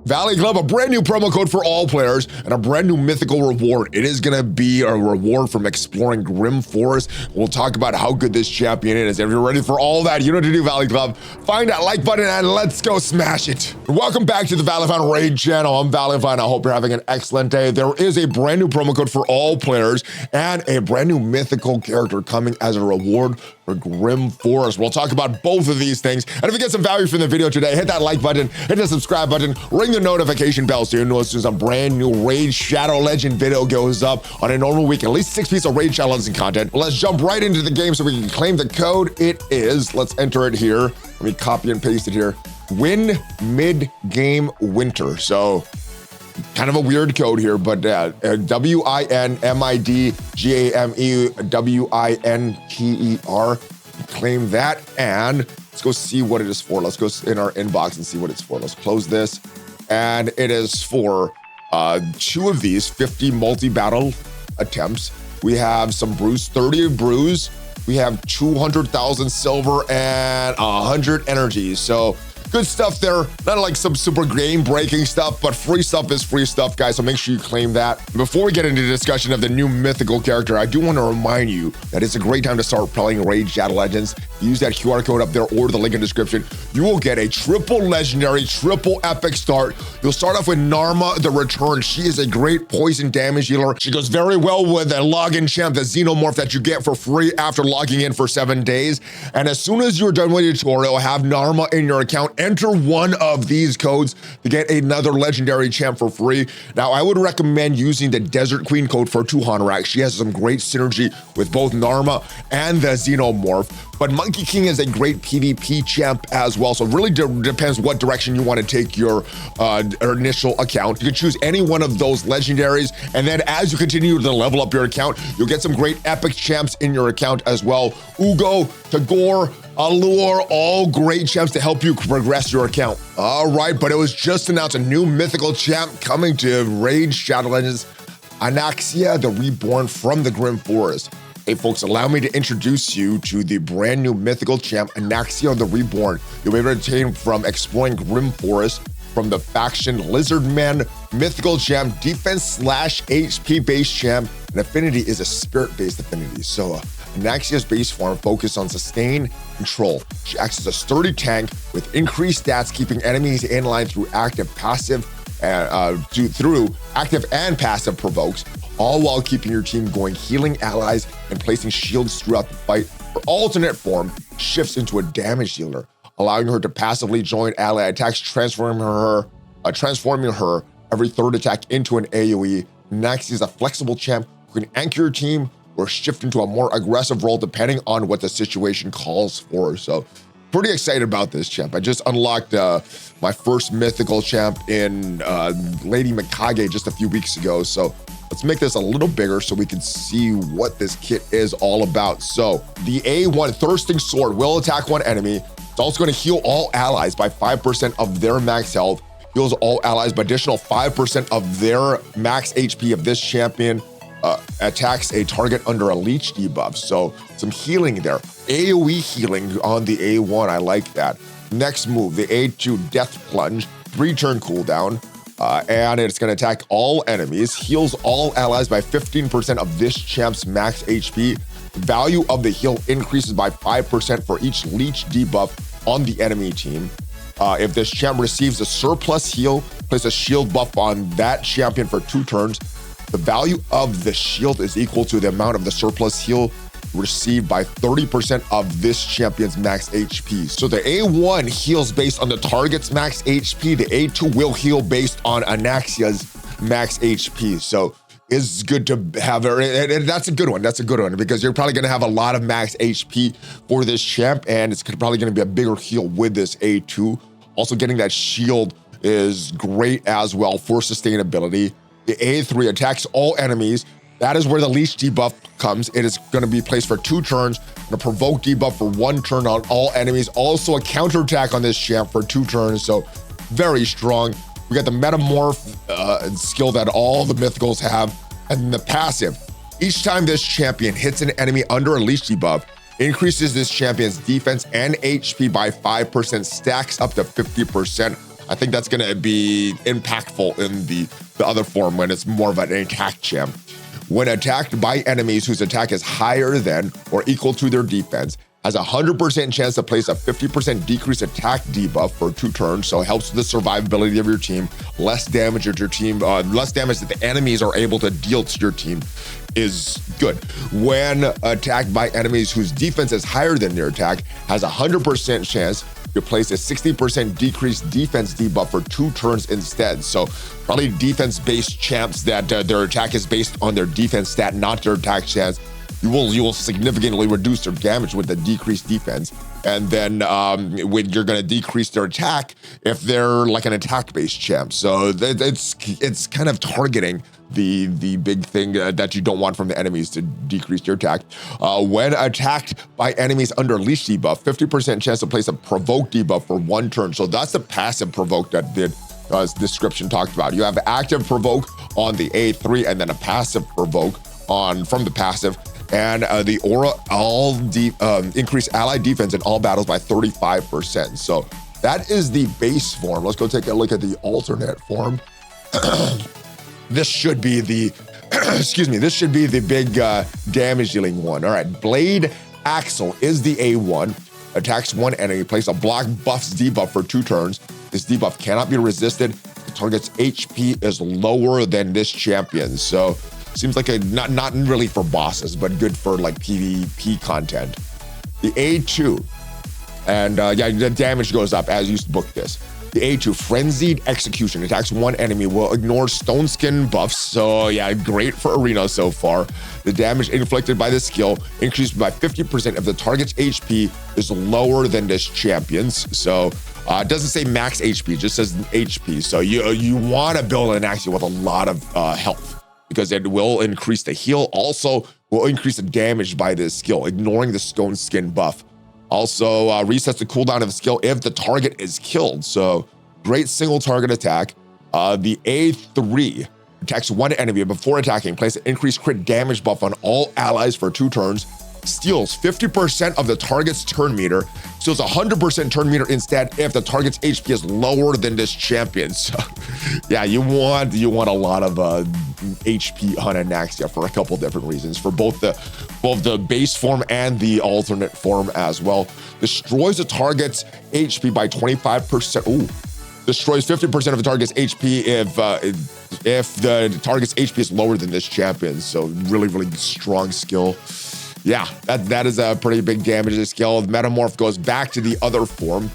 Valley Club, a brand new promo code for all players and a brand new mythical reward. It is going to be a reward from exploring Grim Forest. We'll talk about how good this champion is. If you're ready for all that, you know what to do, Valley Club. Find that like button and let's go smash it. Welcome back to the ValleyFlyin Raid channel. I'm ValleyFlyin. I hope you're having an excellent day. There is a brand new promo code for all players and a brand new mythical character coming as a reward for Grim Forest. We'll talk about both of these things. And if you get some value from the video today, hit that like button, hit the subscribe button, ring the notification bell so you know as soon as a brand new Raid Shadow Legend video goes up on a normal week. At least 6 pieces of Raid Shadow Legend content. Let's jump right into the game so we can claim the code. It is, let's enter it here. Let me copy and paste it here. Win mid-game winter. So kind of a weird code here, but WINMIDGAMEWINTER. Claim that, and let's go see what it is for. Let's go in our inbox and see what it's for. Let's close this, and it is for 2 of these 50 multi-battle attempts. We have some brews, 30 brews. We have 200,000 silver and 100 energy. So good stuff there. Not like some super game-breaking stuff, but free stuff is free stuff, guys, so make sure you claim that. Before we get into the discussion of the new mythical character, I do want to remind you that it's a great time to start playing Raid Shadow Legends. Use that QR code up there or the link in the description. You will get a triple legendary, triple epic start. You'll start off with Narma, the Return. She is a great poison damage healer. She goes very well with a login champ, the Xenomorph that you get for free after logging in for 7 days. And as soon as you're done with your tutorial, have Narma in your account, enter one of these codes to get another legendary champ for free. Now, I would recommend using the Desert Queen code for Tuhanarak. She has some great synergy with both Narma and the Xenomorph. But Monkey King is a great PvP champ as well. So it really depends what direction you want to take your initial account. You can choose any one of those legendaries. And then as you continue to level up your account, you'll get some great epic champs in your account as well. Uugo, Tagoar, Alure, all great champs to help you progress your account. All right, but it was just announced a new mythical champ coming to Raid Shadow Legends, Anaxia, the Reborn from the Grim Forest. Hey folks, allow me to introduce you to the brand new mythical champ, Anaxia the Reborn. You'll be able to obtain from exploring Grim Forest from the faction Lizardman, mythical champ, defense/HP based champ, and affinity is a spirit-based affinity. So Anaxia's base form focused on sustain control. She acts as a sturdy tank with increased stats, keeping enemies in line through active and passive provokes, all while keeping your team going, healing allies and placing shields throughout the fight. Her alternate form shifts into a damage dealer, allowing her to passively join ally attacks, transforming her every third attack into an AoE. Anaxia is a flexible champ who can anchor your team or shift into a more aggressive role depending on what the situation calls for. So pretty excited about this champ. I just unlocked my first mythical champ in Lady Mikage just a few weeks ago. So let's make this a little bigger so we can see what this kit is all about. So the A1 Thirsting Sword will attack one enemy. It's also going to heal all allies by 5% of their max health. Heals all allies by additional 5% of their max HP of this champion. Attacks a target under a leech debuff. So some healing there. AoE healing on the A1, I like that. Next move, the A2 Death Plunge, 3-turn cooldown. And it's gonna attack all enemies, heals all allies by 15% of this champ's max HP. The value of the heal increases by 5% for each leech debuff on the enemy team. If this champ receives a surplus heal, place a shield buff on that champion for 2 turns. The value of the shield is equal to the amount of the surplus heal received by 30% of this champion's max HP. So the A1 heals based on the target's max HP. The A2 will heal based on Anaxia's max HP. So it's good to have her, and that's a good one. That's a good one because you're probably gonna have a lot of max HP for this champ, and it's probably gonna be a bigger heal with this A2. Also getting that shield is great as well for sustainability. The A3 attacks all enemies. That is where the leech debuff comes. It is going to be placed for 2 turns, and a provoke debuff for 1 turn on all enemies. Also a counterattack on this champ for 2 turns, so very strong. We got the Metamorph skill that all the mythicals have, and the passive. Each time this champion hits an enemy under a leech debuff, increases this champion's defense and HP by 5%, stacks up to 50%. I think that's going to be impactful in the other form when it's more of an attack champ. When attacked by enemies whose attack is higher than or equal to their defense, has a 100% chance to place a 50% decrease attack debuff for 2 turns, so it helps with the survivability of your team. Less damage at your team, less damage that the enemies are able to deal to your team is good. When attacked by enemies whose defense is higher than their attack, has a 100% chance to place a 60% decreased defense debuff for 2 turns instead. So probably defense-based champs that their attack is based on their defense stat, not their attack chance. You will significantly reduce their damage with the decreased defense. And then when you're going to decrease their attack if they're like an attack-based champ. So it's kind of targeting the big thing that you don't want from the enemies to decrease your attack. When attacked by enemies under leash debuff, 50% chance to place a provoke debuff for 1 turn. So that's the passive provoke that the description talked about. You have active provoke on the A3 and then a passive provoke from the passive. And the aura increase ally defense in all battles by 35%. So that is the base form. Let's go take a look at the alternate form. This should be the, excuse me, this should be the big damage dealing one. All right, Blade Axle is the A1. Attacks 1 enemy, place a block buffs debuff for 2 turns. This debuff cannot be resisted. The target's HP is lower than this champion. So seems like a not really for bosses, but good for like PvP content. The A2, and yeah, the damage goes up as you book this. The A2, Frenzied Execution, attacks 1 enemy, will ignore stone skin buffs. So yeah, great for arena so far. The damage inflicted by this skill increased by 50% if the target's HP is lower than this champion's. So it doesn't say max HP, it just says HP. So you want to build an Anaxia with a lot of health, because it will increase the heal, also will increase the damage by this skill, ignoring the stone skin buff. Also resets the cooldown of the skill if the target is killed. So great single target attack. The A3 attacks 1 enemy before attacking, place an increased crit damage buff on all allies for 2 turns, steals 50% of the target's turn meter, steals 100% turn meter instead if the target's HP is lower than this champion. So yeah, you want a lot of HP on Anaxia for a couple different reasons, for both the base form and the alternate form as well. Destroys the target's HP by 25%. Ooh. Destroys 50% of the target's HP if the target's HP is lower than this champion. So really, really strong skill. Yeah, that is a pretty big damage skill. The Metamorph goes back to the other form,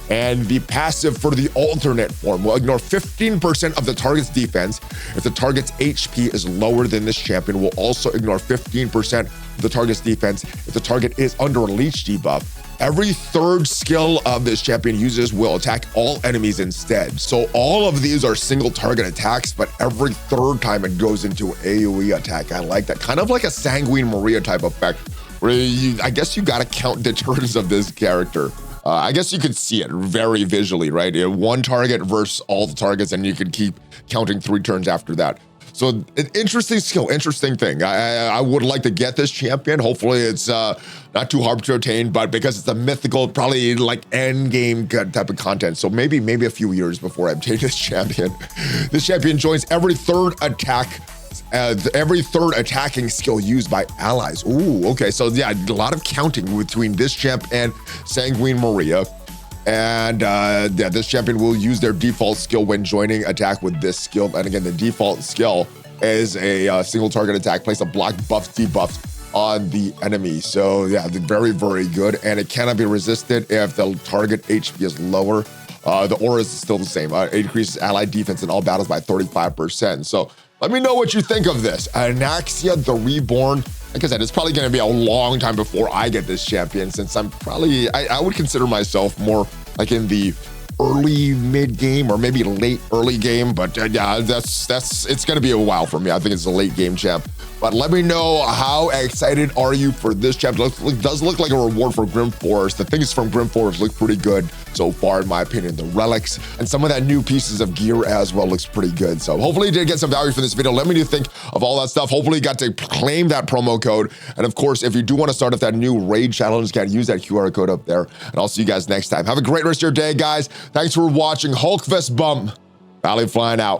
and the passive for the alternate form will ignore 15% of the target's defense if the target's HP is lower than this champion. Will also ignore 15% of the target's defense if the target is under a leech debuff. Every 3rd skill of this champion uses will attack all enemies instead. So all of these are single target attacks, but every 3rd time it goes into AoE attack. I like that. Kind of like a Sanguine Maria type effect, where I guess you gotta count the turns of this character. I guess you could see it very visually, right? 1 target versus all the targets, and you could keep counting 3 turns after that. So an interesting skill, interesting thing. I would like to get this champion. Hopefully it's not too hard to attain, but because it's a mythical, probably like end game type of content. So maybe a few years before I obtain this champion. This champion joins every 3rd attacking skill used by allies. Ooh, okay. So yeah, a lot of counting between this champ and Sanguine Maria. And yeah, this champion will use their default skill when joining attack with this skill. And again, the default skill is a single target attack. Place a block buff debuff on the enemy. So yeah, very, very good. And it cannot be resisted if the target HP is lower. The aura is still the same. It increases ally defense in all battles by 35%. So let me know what you think of this. Anaxia, the Reborn. Like I said, it's probably going to be a long time before I get this champion, since I'm probably, I would consider myself more like in the early mid game or maybe late early game. But yeah, it's going to be a while for me. I think it's a late game champ. But let me know, how excited are you for this chapter? It does look like a reward for Grim Forest. The things from Grim Forest look pretty good so far, in my opinion. The relics and some of that new pieces of gear as well looks pretty good. So hopefully you did get some value from this video. Let me know what you think of all that stuff. Hopefully you got to claim that promo code. And of course, if you do want to start up that new raid challenge, you can use that QR code up there. And I'll see you guys next time. Have a great rest of your day, guys. Thanks for watching. Hulkfest Bump. ValleyFlyin out.